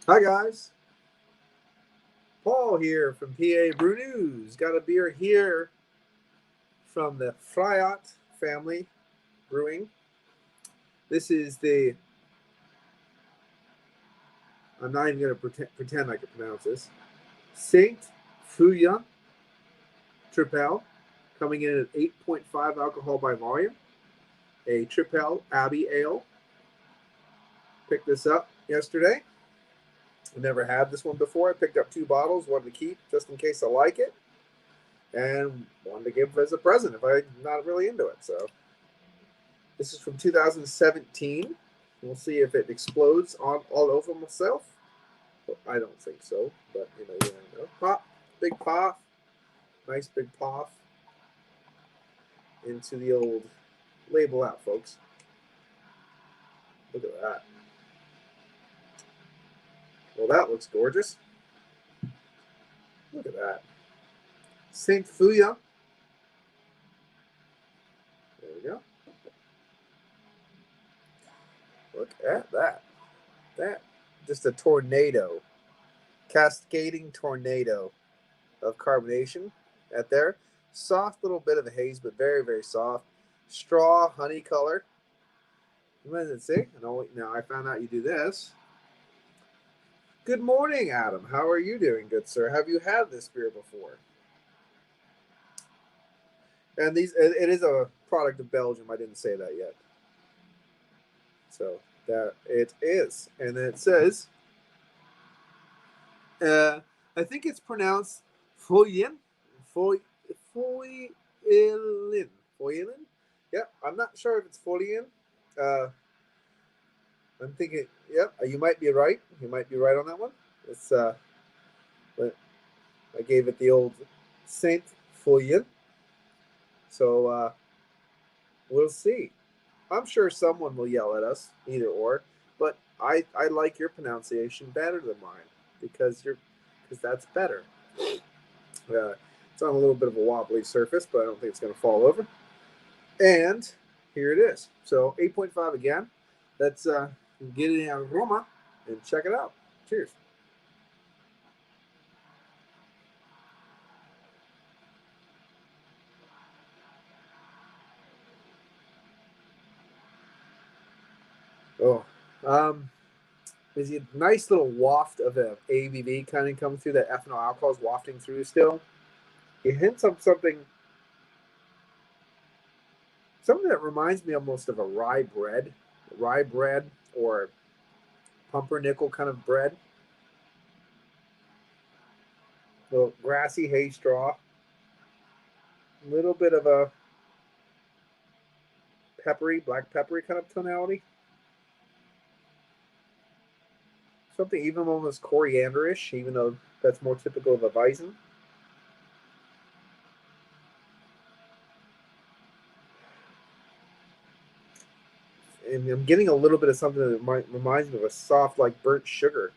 Hi guys, Paul here from PABrewNews. Got a beer here from the Feuillien family brewing. This is the, I'm not even going to pretend I can pronounce this, Saint Feuillien Triple, coming in at 8.5 alcohol by volume. A Triple Abbey Ale. Picked this up yesterday. I never had this one before. I picked up 2 bottles, wanted to keep just in case I like it, and wanted to give as a present if I'm not really into it. So this is from 2017. We'll see if it explodes on all over myself. Well, I don't think so, but you never know. Pop, big puff, nice big puff into the old label out, folks. Look at that. Well, that looks gorgeous. Look at that. Saint Feuillien. There we go. Look at that. That just a tornado, cascading tornado of carbonation at there. Soft little bit of a haze, but very, very soft. Straw honey color. What does it say? No, now I found out you do this. Good morning, Adam. How are you doing, good sir? Have you had this beer before? And it is a product of Belgium. I didn't say that yet. So that it is. And then it says, uh, I think it's pronounced Feuillien. Feuillien. Feuillien? Yeah, I'm not sure if it's Feuillien. Uh, I'm thinking, yep, you might be right. You might be right on that one. It's but I gave it the old Saint Feuillien. So we'll see. I'm sure someone will yell at us, either or. But I like your pronunciation better than mine because that's better. It's on a little bit of a wobbly surface, but I don't think it's going to fall over. And here it is. So 8.5 again. Let's get it in Roma and check it out. Cheers. Oh, um, there's a nice little waft of a ABV kind of coming through. That ethanol alcohol is wafting through still. It hints of something that reminds me almost of a rye bread or pumpernickel kind of bread. A little grassy hay straw, a little bit of a black peppery kind of tonality. Something even almost corianderish, even though that's more typical of a Weizen. And I'm getting a little bit of something that reminds me of a soft, like burnt sugar.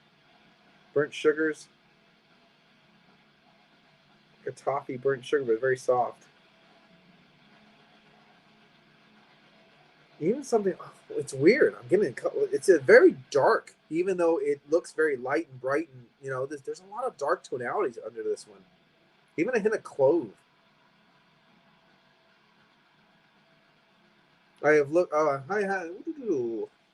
Burnt sugars, like a toffee burnt sugar, but very soft. Even something, oh, it's weird. I'm getting it's a very dark, even though it looks very light and bright, and there's a lot of dark tonalities under this one. Even a hint of clove. I have looked. I had.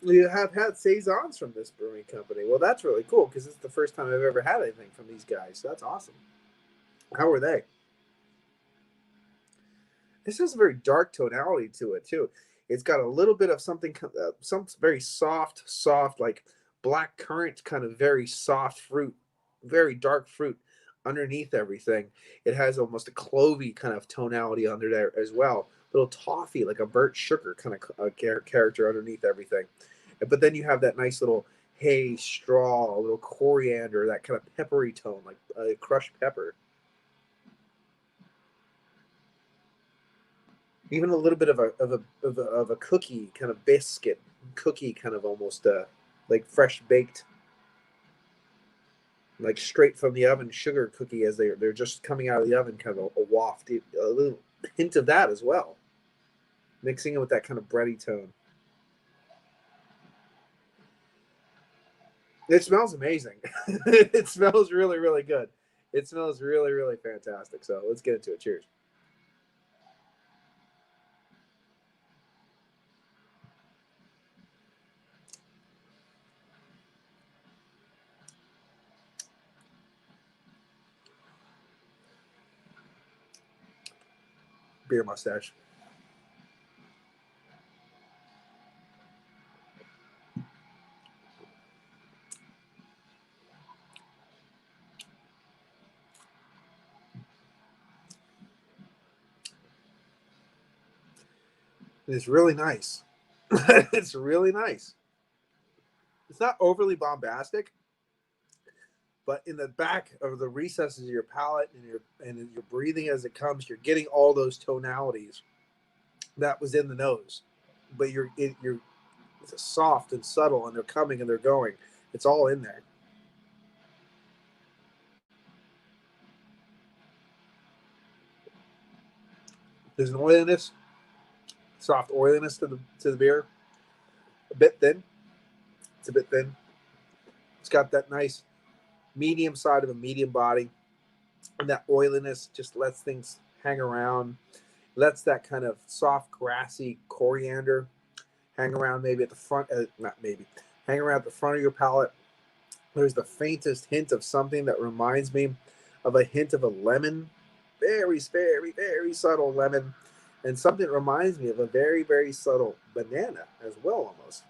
You have had saisons from this brewing company. Well, that's really cool because it's the first time I've ever had anything from these guys. So that's awesome. How are they? This has a very dark tonality to it too. It's got a little bit of some very soft like black currant kind of very soft fruit, very dark fruit underneath everything. It has almost a clovey kind of tonality under there as well. Little toffee, like a burnt sugar kind of character underneath everything. But then you have that nice little hay straw, a little coriander, that kind of peppery tone, like crushed pepper. Even a little bit of a cookie kind of biscuit cookie kind of almost like fresh baked, like straight from the oven sugar cookie as they're just coming out of the oven, kind of a waft, a little hint of that as well, mixing it with that kind of bready tone. It smells amazing. It smells really, really good. It smells really, really fantastic. So let's get into it. Cheers. Beer mustache. It's really nice. It's really nice. It's not overly bombastic, but in the back of the recesses of your palate and your breathing as it comes, you're getting all those tonalities that was in the nose, but you're it's soft and subtle, and they're coming and they're going. It's all in there. There's an oiliness, soft oiliness to the beer. A bit thin. It's a bit thin. It's got that nice medium side of a medium body, and that oiliness just lets things hang around. Lets that kind of soft, grassy coriander hang around, maybe at the front. Not maybe. Hang around at the front of your palate. There's the faintest hint of something that reminds me of a hint of a lemon, very, very, very subtle lemon, and something that reminds me of a very, very subtle banana as well, almost.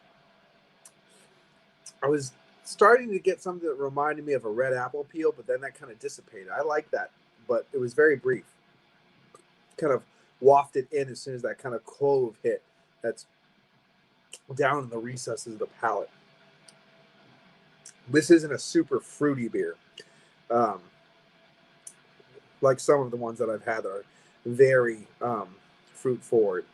I was starting to get something that reminded me of a red apple peel, but then that kind of dissipated. I like that, but it was very brief. Kind of wafted in as soon as that kind of clove hit. That's down in the recesses of the palate. This isn't a super fruity beer, um, like some of the ones that I've had that are very fruit forward.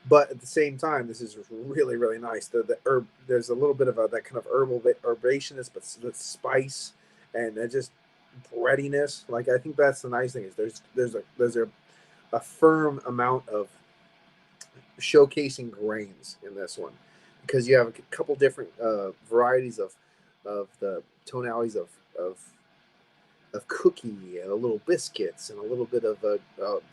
But at the same time, this is really, really nice. The herb, there's a little bit of that kind of herbal herbaceousness, but the spice and just breadiness. Like I think that's the nice thing is there's a firm amount of showcasing grains in this one because you have a couple different varieties of the tonalities of cookie and a little biscuits and a little bit of a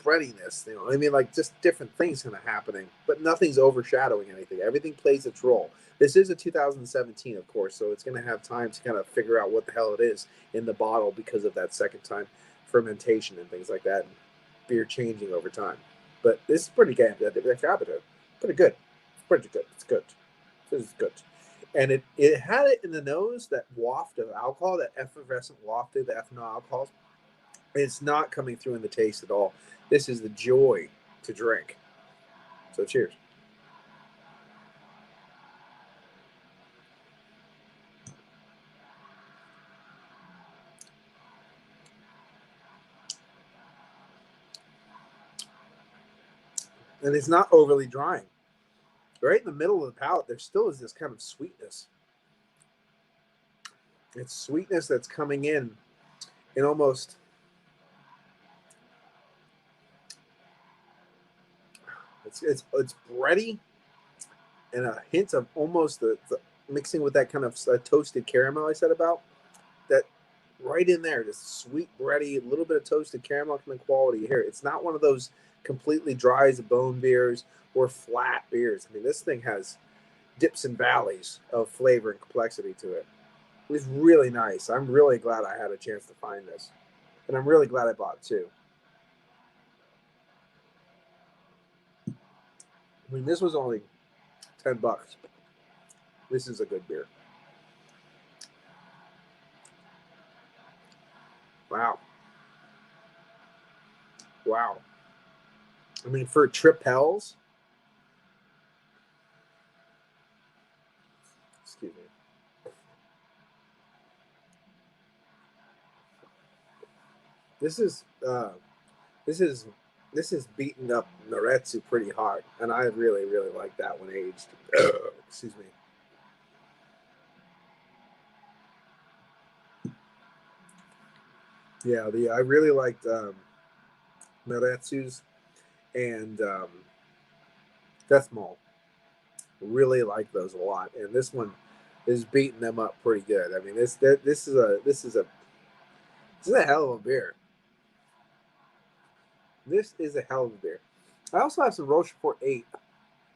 breadiness. You know, I mean, like just different things kind of happening, but nothing's overshadowing anything. Everything plays its role. This is a 2017, of course, so it's going to have time to kind of figure out what the hell it is in the bottle because of that second time fermentation and things like that, and beer changing over time. But this is pretty good. Pretty good. Pretty good. It's good. This is good. And it had it in the nose, that waft of alcohol, that effervescent waft of the ethanol alcohols. It's not coming through in the taste at all. This is the joy to drink. So cheers. And it's not overly drying. Right in the middle of the palate, there still is this kind of sweetness. It's sweetness that's coming in almost it's bready and a hint of almost the mixing with that kind of toasted caramel I said about that right in there, just sweet bready, a little bit of toasted caramel kind of quality here. It's not one of those completely dry as a bone beers or flat beers. I mean, this thing has dips and valleys of flavor and complexity to it. It's really nice. I'm really glad I had a chance to find this, and I'm really glad I bought two. I mean, this was only $10. This is a good beer. Wow. Wow. I mean, for tripels, excuse me. This is this is this is beating up Naretsu pretty hard, and I really really like that one aged. Excuse me. Yeah, the I really liked Naretsu's and Death Mall. Really like those a lot, and this one is beating them up pretty good. I mean, this is a hell of a beer. This is a hell of a beer. I also have some Rochefort 8. I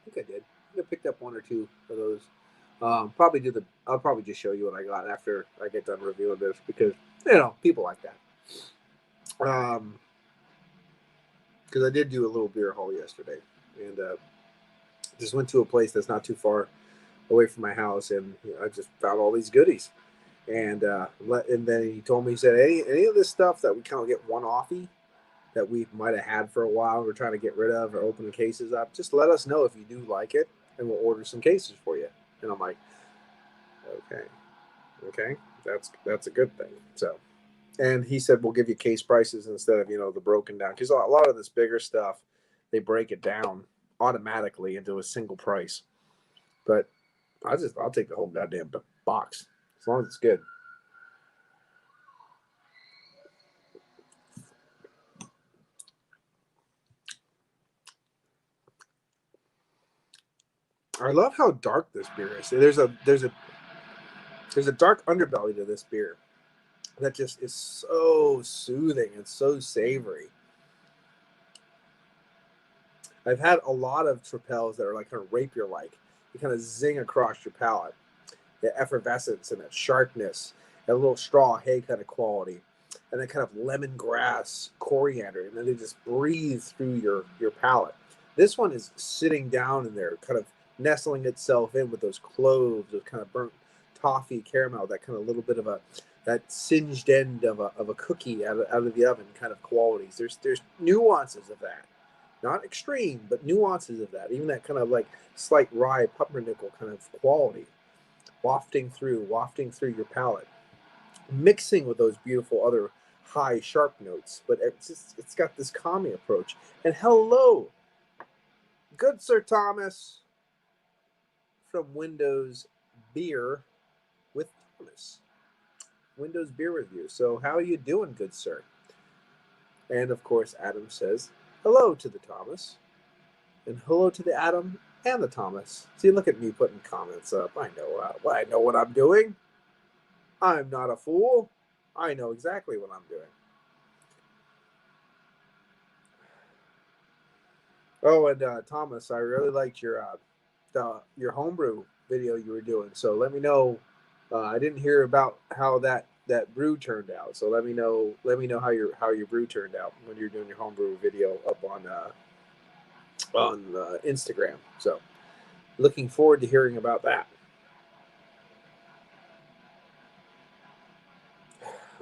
think I did. I think I picked up one or two of those. Probably do the. I'll probably just show you what I got after I get done reviewing this because people like that. Because I did do a little beer haul yesterday, and just went to a place that's not too far away from my house, and I just found all these goodies. And then he told me, he said, any of this stuff that we kind of get one offy that we might have had for a while, we're trying to get rid of or open the cases up, just let us know if you do like it, and we'll order some cases for you. And I'm like, okay, that's a good thing. So, and he said we'll give you case prices instead of the broken down, because a lot of this bigger stuff they break it down automatically into a single price. But I'll take the whole goddamn box as long as it's good. I love how dark this beer is. There's a dark underbelly to this beer that just is so soothing and so savory. I've had a lot of tripels that are like kind of rapier-like. They kind of zing across your palate. The effervescence and that sharpness, that little straw hay kind of quality, and that kind of lemongrass, coriander, and then they just breathe through your palate. This one is sitting down in there, kind of nestling itself in with those cloves, those kind of burnt toffee caramel, that kind of little bit of that singed end of a cookie out of the oven kind of qualities. There's nuances of that. Not extreme, but nuances of that. Even that kind of like slight rye pumpernickel kind of quality wafting through your palate, mixing with those beautiful other high sharp notes. But it's got this calming approach. And hello, good Sir Thomas from Windows Beer with Thomas. Windows Beer Review. So how are you doing, good sir? And of course, Adam says hello to the Thomas, and hello to the Adam and the Thomas. See, look at me putting comments up. I know what I'm doing. I'm not a fool. I know exactly what I'm doing. Oh, and Thomas, I really liked your homebrew video you were doing. So let me know. I didn't hear about how that brew turned out. So let me know how your brew turned out when you're doing your homebrew video up on Instagram. So looking forward to hearing about that.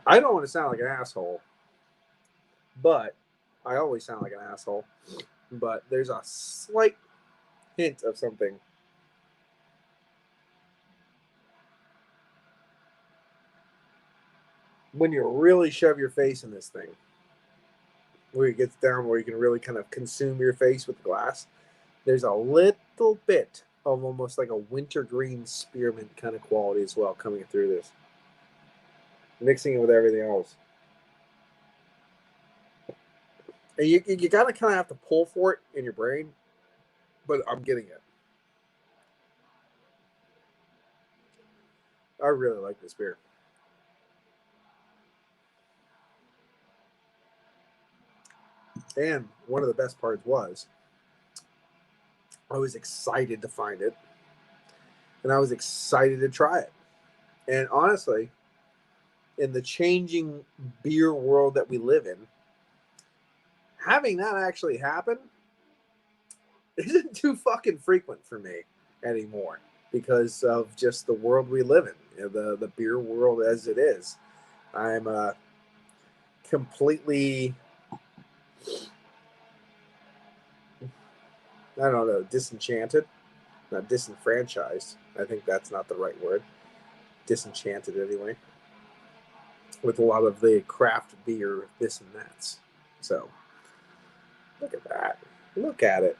I don't want to sound like an asshole, but I always sound like an asshole. But there's a slight hint of something. When you really shove your face in this thing, where it gets down where you can really kind of consume your face with the glass, there's a little bit of almost like a wintergreen spearmint kind of quality as well coming through this. Mixing it with everything else. And you gotta kind of have to pull for it in your brain, but I'm getting it. I really like this beer. And one of the best parts was I was excited to find it, and I was excited to try it. And honestly, in the changing beer world that we live in, having that actually happen isn't too fucking frequent for me anymore because of just the world we live in, the beer world as it is. I'm completely, I don't know, disenchanted, not disenfranchised. I think that's not the right word. Disenchanted anyway, with a lot of the craft beer this and that. So look at that. Look at it.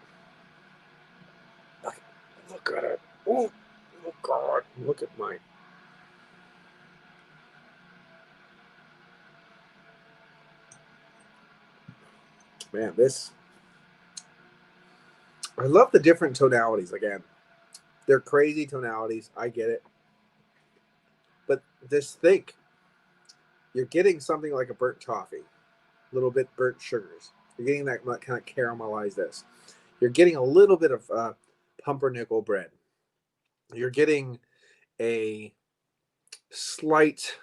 Look at it. Oh, God. Look at mine. Man, this. I love the different tonalities. Again, they're crazy tonalities. I get it. But just think, you're getting something like a burnt toffee, a little bit burnt sugars. You're getting that kind of caramelized this. You're getting a little bit of pumpernickel bread. You're getting a slight,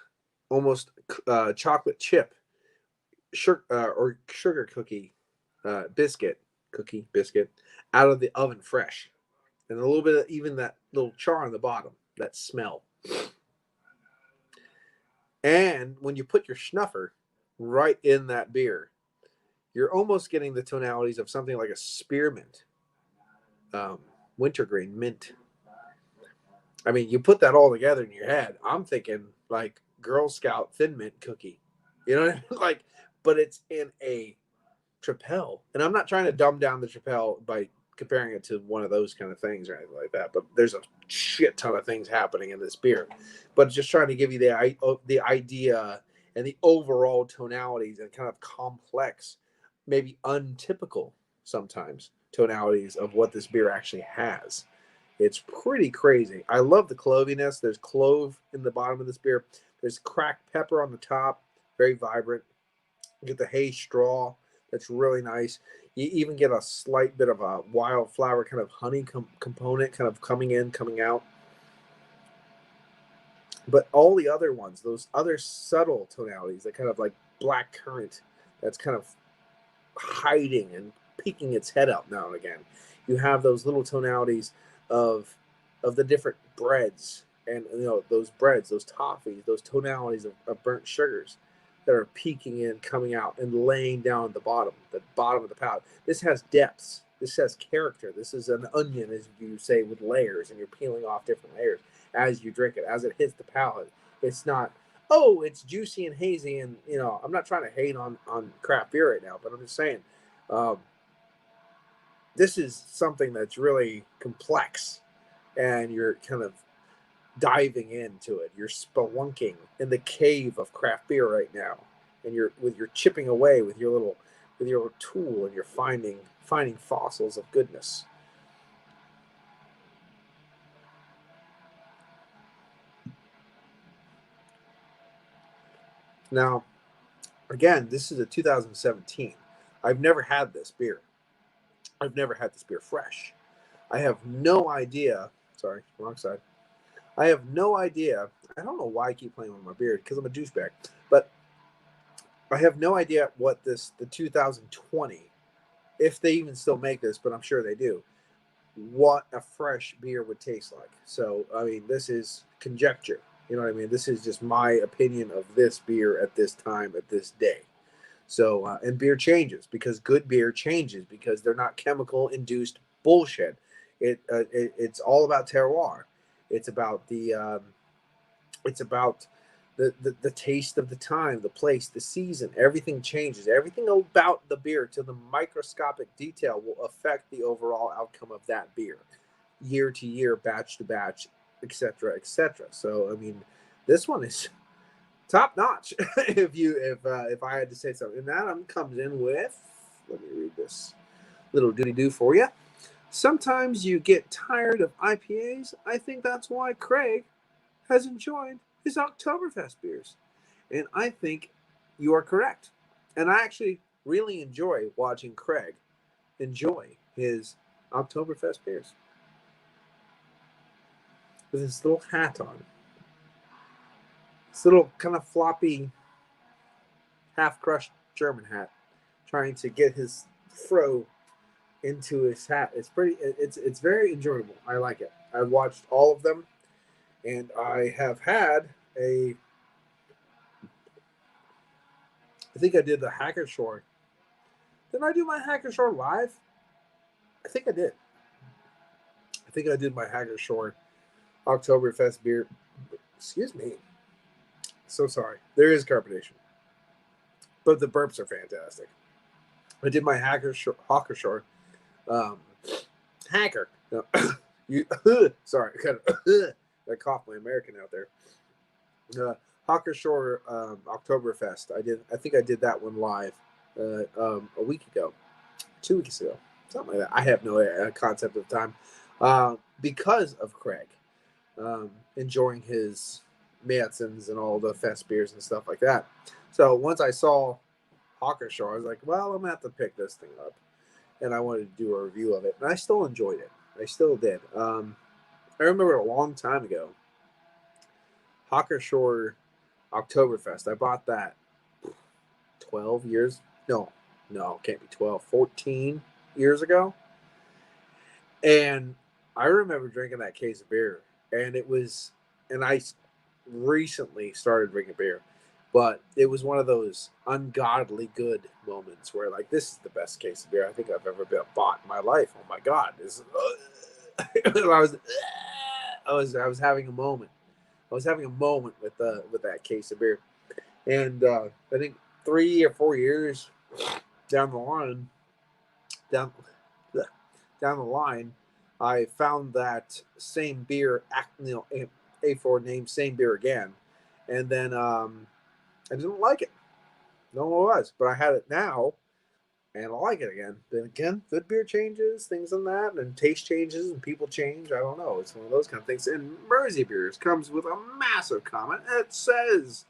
almost chocolate chip or sugar biscuit out of the oven fresh, and a little bit of even that little char on the bottom, that smell. And when you put your schnuffer right in that beer, you're almost getting the tonalities of something like a spearmint, wintergreen mint. I mean, you put that all together in your head. I'm thinking like Girl Scout Thin Mint cookie, you know what I mean? Like, but it's in a Tripel, and I'm not trying to dumb down the Tripel by comparing it to one of those kind of things or anything like that. But there's a shit ton of things happening in this beer. But just trying to give you the idea and the overall tonalities and kind of complex, maybe untypical sometimes tonalities of what this beer actually has. It's pretty crazy. I love the cloviness. There's clove in the bottom of this beer. There's cracked pepper on the top, very vibrant. You get the hay straw. That's really nice. You even get a slight bit of a wildflower kind of honey component kind of coming in, coming out. But all the other ones, those other subtle tonalities, that kind of like black currant, that's kind of hiding and peeking its head up now and again. You have those little tonalities of the different breads, and those breads, those toffees, those tonalities of burnt sugars that are peeking in, coming out, and laying down at the bottom of the palate. This has depths. This has character. This is an onion, as you say, with layers, and you're peeling off different layers as you drink it, as it hits the palate. It's not, oh, it's juicy and hazy, and I'm not trying to hate on craft beer right now, but I'm just saying, this is something that's really complex, and you're kind of diving into it. You're spelunking in the cave of craft beer right now, and you're chipping away with your little tool, and you're finding fossils of goodness. Now, again, this is a 2017. I've never had this beer. I've never had this beer fresh. I have no idea. Sorry, wrong side. I have no idea. I don't know why I keep playing with my beard, because I'm a douchebag. But I have no idea what the 2020, if they even still make this, but I'm sure they do, what a fresh beer would taste like. So, I mean, this is conjecture. You know what I mean? This is just my opinion of this beer at this time, at this day. So, and beer changes, because good beer changes, because they're not chemical induced bullshit. It's all about terroir. It's about the taste of the time, the place, the season. Everything changes. Everything about the beer, to the microscopic detail, will affect the overall outcome of that beer, year to year, batch to batch, etc., etc. So, I mean, this one is top notch. if I had to say something, and that comes in with, let me read this little doody do for you. Sometimes you get tired of IPAs. I think that's why Craig has enjoyed his Oktoberfest beers, and I think you are correct. And I actually really enjoy watching Craig enjoy his Oktoberfest beers with his little hat on. This little kind of floppy, half-crushed German hat, trying to get his fro into his hat. It's very enjoyable. I like it. I've watched all of them, and I have had I think I did the Hacker Shore. Did I do my Hacker Shore live? I think I did. I think I did my Hacker Shore Oktoberfest beer. Excuse me. So sorry. There is carbonation, but the burps are fantastic. I did my Hacker Shore. Hacker. No, sorry, kind of I coughed my American out there. Hawker Shore Oktoberfest. I think I did that one live a week ago, 2 weeks ago, something like that. I have no concept of time, because of Craig enjoying his Märzens and all the fest beers and stuff like that. So once I saw Hawkershaw, I was like, well, I'm gonna have to pick this thing up, and I wanted to do a review of it, and I still enjoyed it. I still did. I remember a long time ago, Hawkershaw Oktoberfest. I bought that 12 years. No, it can't be 12. 14 years ago. And I remember drinking that case of beer, and I recently started drinking beer, but it was one of those ungodly good moments where, like, this is the best case of beer I think I've ever bought in my life. Oh my God. I was having a moment. I was having a moment with that case of beer. And I think 3 or 4 years down the line, down the line, I found that same beer, A4 name, same beer again, and then I didn't like it. No one was, but I had it now, and I like it again. Then again, good beer changes, things on that, and taste changes, and people change. I don't know. It's one of those kind of things. And Mersey Beers comes with a massive comment. It says,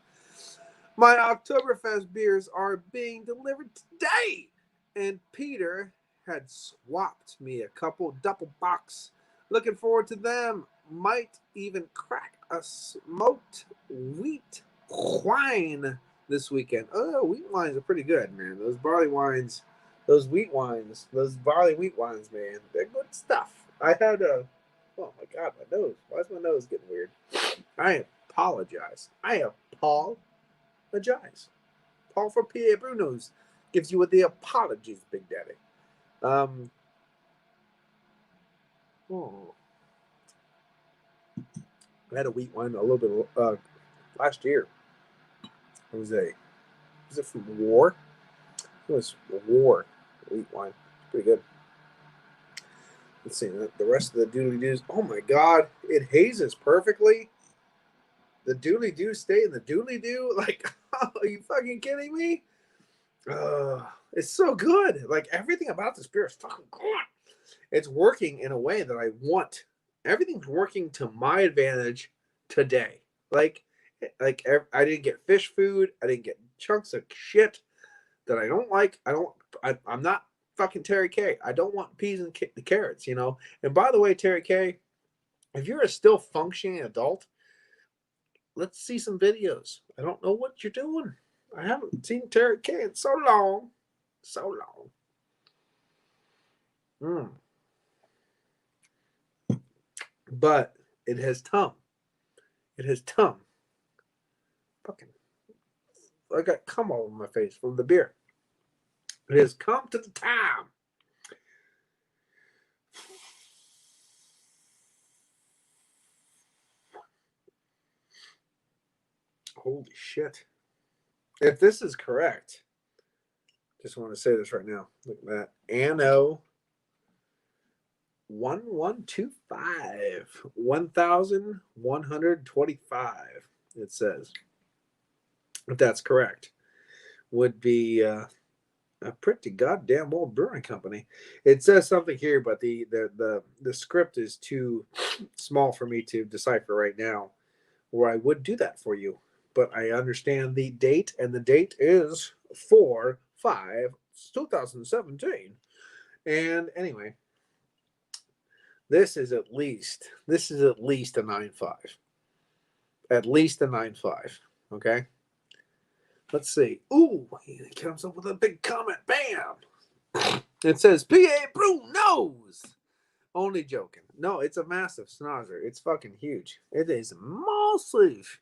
"My Oktoberfest beers are being delivered today, and Peter had swapped me a couple double box. Looking forward to them. Might even crack a smoked wheat wine this weekend." Oh, wheat wines are pretty good, man. Those barley wines, those wheat wines, those barley wheat wines, man, they're good stuff. I had a, oh my God, my nose. Why is my nose getting weird? I apologize. I apologize. Paul for PABrewNews gives you the apologies, Big Daddy. I had a wheat wine a little bit last year. Was it from War? It was War wheat wine. Pretty good. Let's see the rest of the doodly doos. Oh my God, it hazes perfectly. The doodly doos stay in the doodly doo. Like, are you fucking kidding me? It's so good. Like, everything about this beer is fucking good. It's working in a way that I want. Everything's working to my advantage today. Like I didn't get fish food. I didn't get chunks of shit that I don't like. I'm not fucking Terry K. I don't want peas and carrots, you know. And by the way, Terry K, if you're a still functioning adult, let's see some videos. I don't know what you're doing. I haven't seen Terry K in so long. So long. But it has tum. It has tum. Fucking, I got cum all over my face from the beer. It has come to the time. Holy shit. If this is correct, just want to say this right now. Look at that. Anno 1125. 1125. It says. If that's correct. Would be a pretty goddamn old brewing company. It says something here, but the script is too small for me to decipher right now, where I would do that for you. But I understand the date, and the date is 4/5/2017. And anyway, this is at least a 9.5. At least a 9.5. Okay. Let's see. Ooh, he comes up with a big comment. Bam! It says PABrewNews. Only joking. No, it's a massive snozzer. It's fucking huge. It is massive.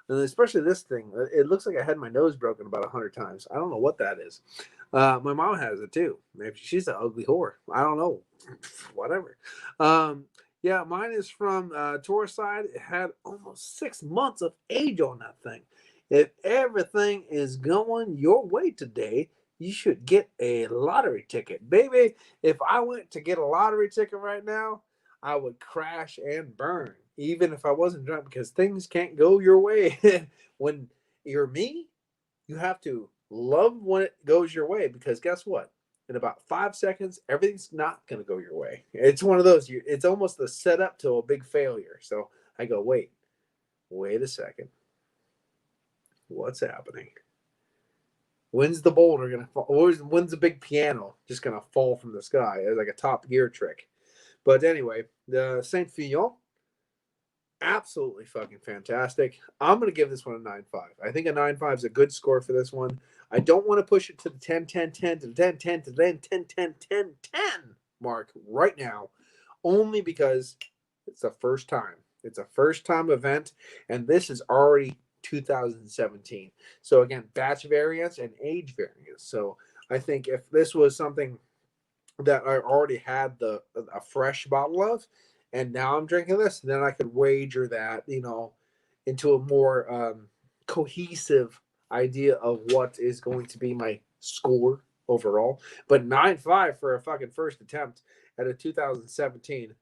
And especially this thing. It looks like I had my nose broken about 100 times. I don't know what that is. My mom has it too. Maybe she's an ugly whore. I don't know. Whatever. Yeah, mine is from Torside. It had almost 6 months of age on that thing. If everything is going your way today, you should get a lottery ticket. Baby, if I went to get a lottery ticket right now, I would crash and burn, even if I wasn't drunk, because things can't go your way. When you're me, you have to love when it goes your way, because guess what? In about 5 seconds, everything's not going to go your way. It's one of those, it's almost the setup to a big failure. So I go, wait, Wait a second. What's happening? When's the boulder gonna fall? When's the big piano just gonna fall from the sky? It's like a Top Gear trick. But anyway, the Saint Feuillien, absolutely fucking fantastic. I'm gonna give this one a 9.5. I think a 9.5 is a good score for this one. I don't want to push it to the 10, 10, 10 to the 10, 10 to the 10, 10, 10, 10, 10 mark right now, only because it's a first time. It's a first time event, and this is already 2017. So again, batch variance and age variance. So I think if this was something that I already had a fresh bottle of, and now I'm drinking this, then I could wager that into a more cohesive idea of what is going to be my score overall. But 9.5 for a fucking first attempt at a 2017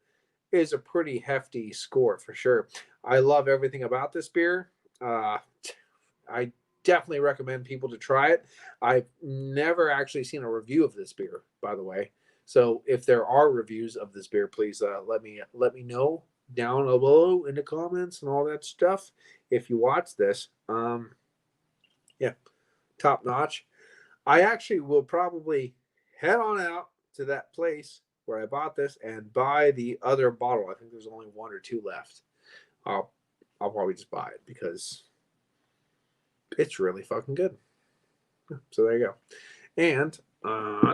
is a pretty hefty score for sure. I love everything about this beer. I definitely recommend people to try it. I've never actually seen a review of this beer, by the way. So if there are reviews of this beer, please let me know down below in the comments and all that stuff. If you watch this, yeah, top notch. I actually will probably head on out to that place where I bought this and buy the other bottle. I think there's only one or two left. I'll probably just buy it because it's really fucking good. So there you go. And I'll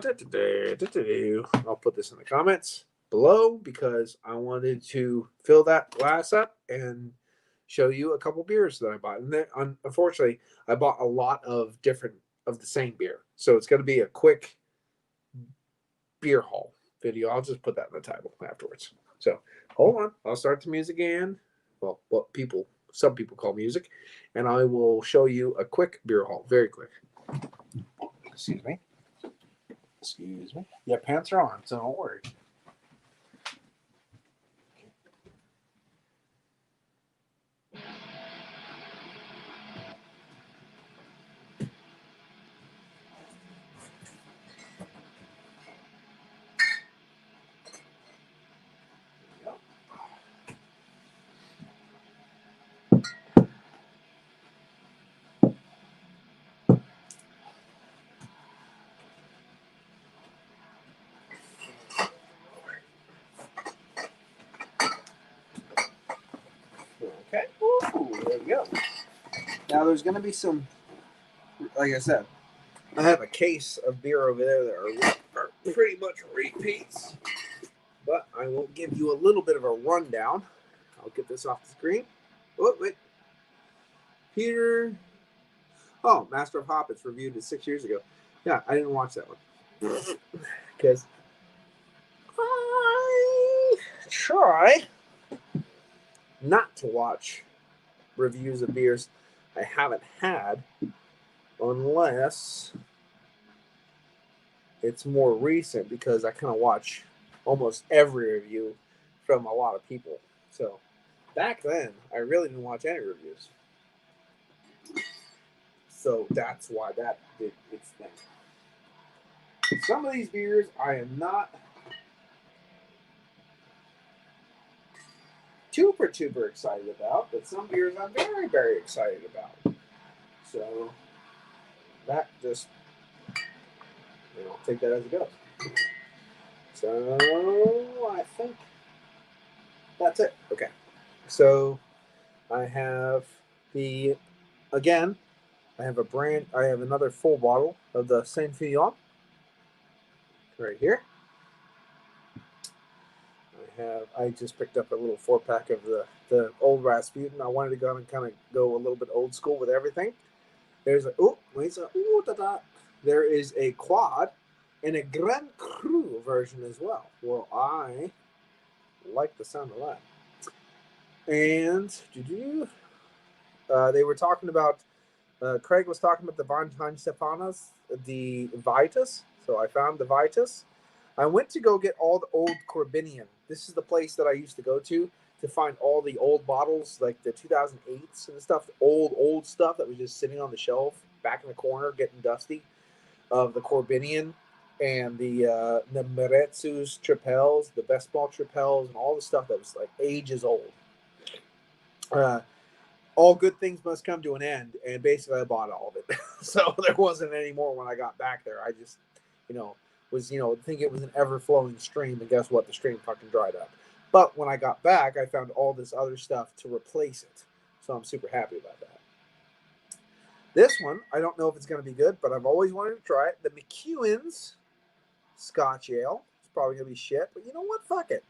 put this in the comments below because I wanted to fill that glass up and show you a couple beers that I bought. And then, unfortunately, I bought a lot of different of the same beer. So it's going to be a quick beer haul video. I'll just put that in the title afterwards. So hold on. I'll start the music again. Well, what some people call music. And I will show you a quick beer haul. Very quick. Excuse me. Yeah, pants are on, so don't worry. Okay. Ooh, there we go. Now there's going to be some, like I said, I have a case of beer over there that are pretty much repeats. But I will give you a little bit of a rundown. I'll get this off the screen. Oh, wait. Peter. Oh, Master of Hoppets reviewed it 6 years ago. Yeah, I didn't watch that one. Because I try not to watch reviews of beers I haven't had unless it's more recent, because I kind of watch almost every review from a lot of people. So back then, I really didn't watch any reviews. So that's why that did its thing. Some of these beers I am not super excited about, but some beers I'm very, very excited about. So that just, take that as it goes. So I think that's it. Okay. So I have I have another full bottle of the Saint Feuillien right here. I just picked up a little 4-pack of the old Rasputin. I wanted to go and kind of go a little bit old school with everything. There is a quad and a Grand Cru version as well. Well, I like the sound of that. And they were talking about, Craig was talking about the Valentine Stefanas, the Vitus. So I found the Vitus. I went to go get all the old Corbinian. This is the place that I used to go to find all the old bottles, like the 2008s and stuff, old stuff that was just sitting on the shelf back in the corner getting dusty, of the Corbinian and the Meretsu's Tripels, the Best Ball Tripels, and all the stuff that was like ages old. all good things must come to an end, and basically I bought all of it. So there wasn't any more when I got back there. I just, was, think it was an ever-flowing stream, and guess what? The stream fucking dried up. But when I got back, I found all this other stuff to replace it. So I'm super happy about that. This one, I don't know if it's going to be good, but I've always wanted to try it. The McEwen's Scotch Ale. It's probably going to be shit, but you know what? Fuck it.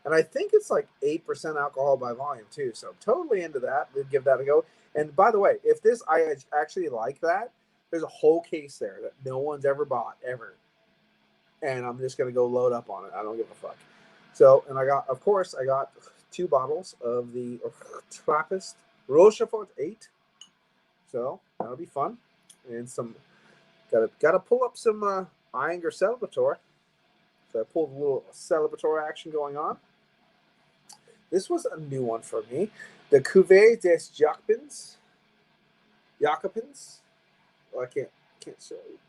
And I think it's like 8% alcohol by volume, too. So I'm totally into that. We'll give that a go. And by the way, if this, I actually like that, there's a whole case there that no one's ever bought, ever. And I'm just going to go load up on it. I don't give a fuck. So, and I got 2 bottles of the Trappist Rochefort 8. So that'll be fun. And some, gotta pull up some Eyinger Celebrator. So I pulled a little Celebrator action going on. This was a new one for me. The Cuvée des Jacobins. Well, I can't show you.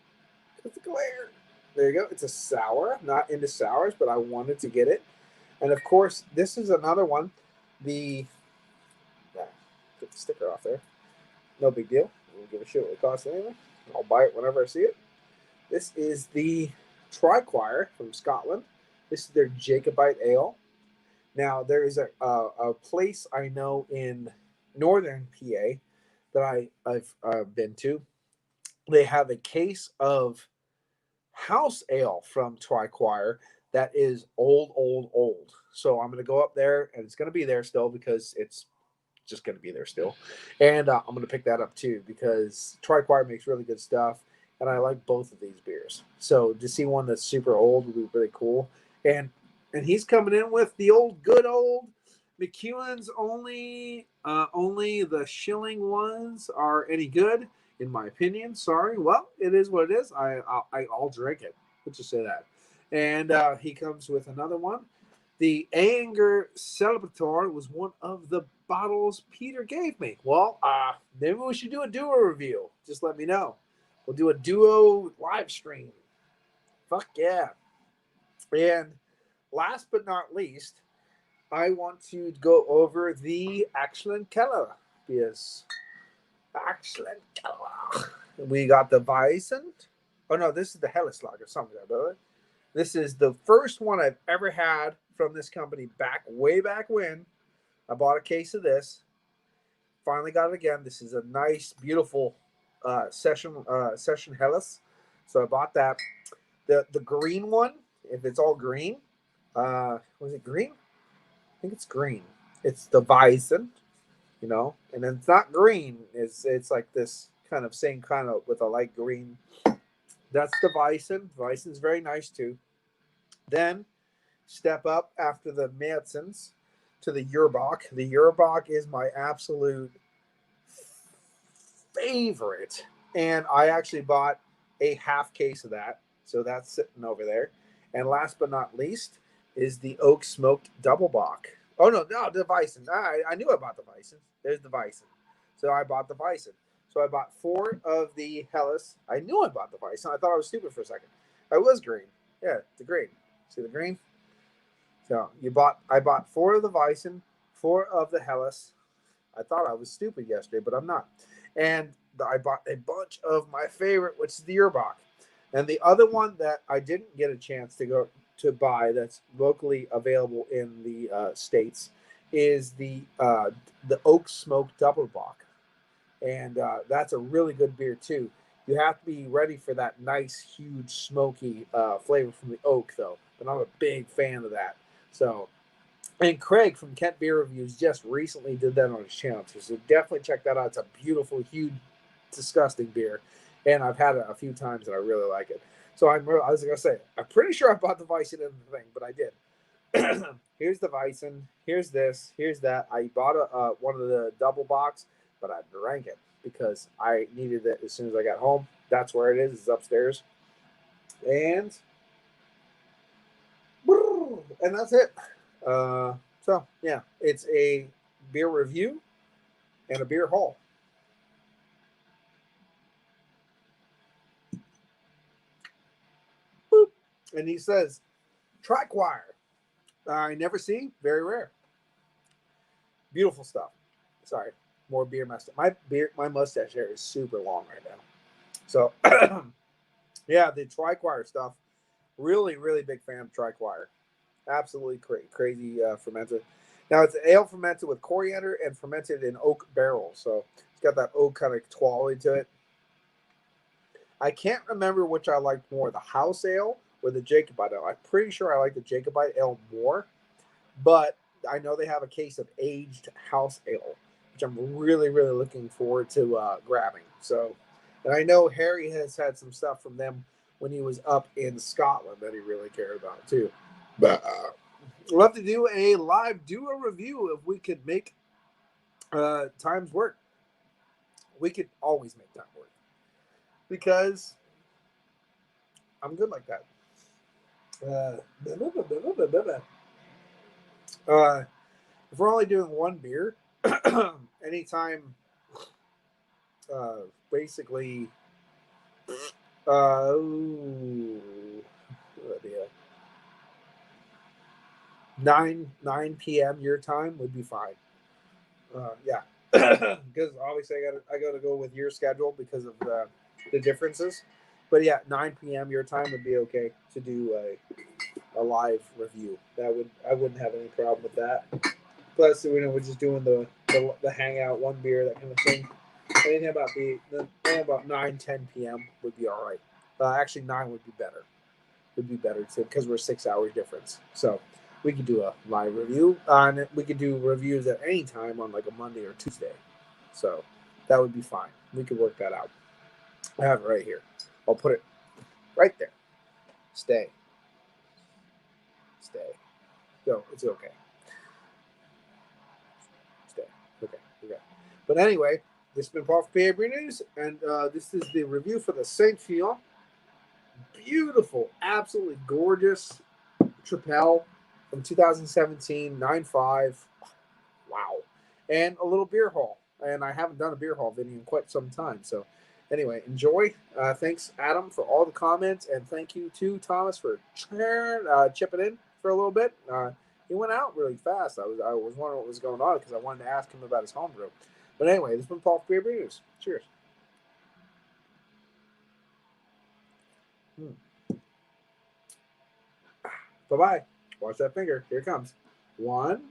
It's a glare. There you go. It's a sour. Not into sours, but I wanted to get it. And of course, this is another one. Get the sticker off there. No big deal. I don't give a shit what it costs anyway. I'll buy it whenever I see it. This is the Triquire from Scotland. This is their Jacobite Ale. Now, there is a place I know in northern PA that I've been to. They have a case of house ale from Triquire that is old. So I'm going to go up there, and it's going to be there still because it's just going to be there still. And I'm going to pick that up too because Triquire makes really good stuff, and I like both of these beers. So to see one that's super old would be really cool. And he's coming in with the good old McEwen's only the shilling ones are any good, in my opinion. Sorry. Well, it is what it is. I'll drink it. Let's just say that. And he comes with another one. The Eyinger Celebrator was one of the bottles Peter gave me. Well, maybe we should do a duo review. Just let me know. We'll do a duo live stream. Fuck yeah. And last but not least, I want to go over the Excellent Keller. Yes. Excellent Keller. We got the Weizen. Oh, no, this is the Helleslager. Something like that. This is the first one I've ever had from this company way back when. I bought a case of this. Finally got it again. This is a nice, beautiful session Helles. So I bought that. The green one, if it's all green, was it green? I think it's green. It's the Weizen, and then it's not green. It's like this kind of same kind of with a light green. That's the Weizen. Weizen's very nice too. Then step up after the Märzens to the Urbach. The Urbach is my absolute favorite. And I actually bought a half case of that. So that's sitting over there. And last but not least is the Oak Smoked Double Bock. Oh, no, the Weizen. I knew I bought the Weizen. There's the Weizen. So I bought the Weizen. So I bought 4 of the Helles. I knew I bought the Weizen. I thought I was stupid for a second. I was green. Yeah, the green. See the green? So I bought 4 of the Weizen, 4 of the Helles. I thought I was stupid yesterday, but I'm not. And I bought a bunch of my favorite, which is the Urbach. And the other one that I didn't get a chance to buy that's locally available in the States is the Oak Smoked Double Bock. And that's a really good beer too. You have to be ready for that nice, huge, smoky flavor from the oak, though. But I'm a big fan of that. So, and Craig from Kent Beer Reviews just recently did that on his channel too. So definitely check that out. It's a beautiful, huge, disgusting beer, and I've had it a few times and I really like it. So I was gonna say, I'm pretty sure I bought the Weizen in the thing, but I did. Here's the Weizen. Here's this. Here's that. I bought one of the double box, but I drank it because I needed it as soon as I got home. That's where it is. It's upstairs. And that's it. So, yeah, it's a beer review and a beer haul. Boop. And he says, Triquire. I never see. Very rare. Beautiful stuff. Sorry. more beer mustache. My mustache hair is super long right now. So yeah, the Triquire stuff. Really, really big fan of Triquire. Absolutely crazy fermented. Now it's ale fermented with coriander and fermented in oak barrels. So it's got that oak kind of quality to it. I can't remember which I liked more, the house ale or the Jacobite ale. I'm pretty sure I like the Jacobite ale more, but I know they have a case of aged house ale, which I'm really, really looking forward to grabbing. So, and I know Harry has had some stuff from them when he was up in Scotland that he really cared about too. But I'd love to do a live duo review if we could make times work. We could always make time work because I'm good like that. Uh, if we're only doing one beer, anytime, uh, basically, ooh, yeah, 9 p.m. your time would be fine. Yeah, because obviously I gotta go with your schedule because of the differences. But yeah, 9 p.m. your time would be okay to do a live review. I wouldn't have any problem with that. Plus, we're just doing the hangout, one beer, that kind of thing. Anything about 9 10 p.m. would be all right. Actually, 9 would be better. Would be better too because we're 6 hours difference. So we could do a live review, and we could do reviews at any time on like a Monday or Tuesday. So that would be fine. We could work that out. I have it right here. I'll put it right there. Stay. No, it's okay. Stay. Okay. Okay. But anyway, this has been Paul for PABrewNews, and this is the review for the Saint Feuillien. Beautiful, absolutely gorgeous Tripel from 2017, 9.5. Wow. And a little beer haul. And I haven't done a beer haul video in quite some time. So anyway, enjoy. Thanks, Adam, for all the comments. And thank you to Thomas for chipping in for a little bit. He went out really fast. I was wondering what was going on because I wanted to ask him about his homebrew. But anyway, this has been Paul for PABrewNews. Cheers. Bye-bye. Watch that finger. Here it comes. 1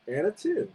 and a 2.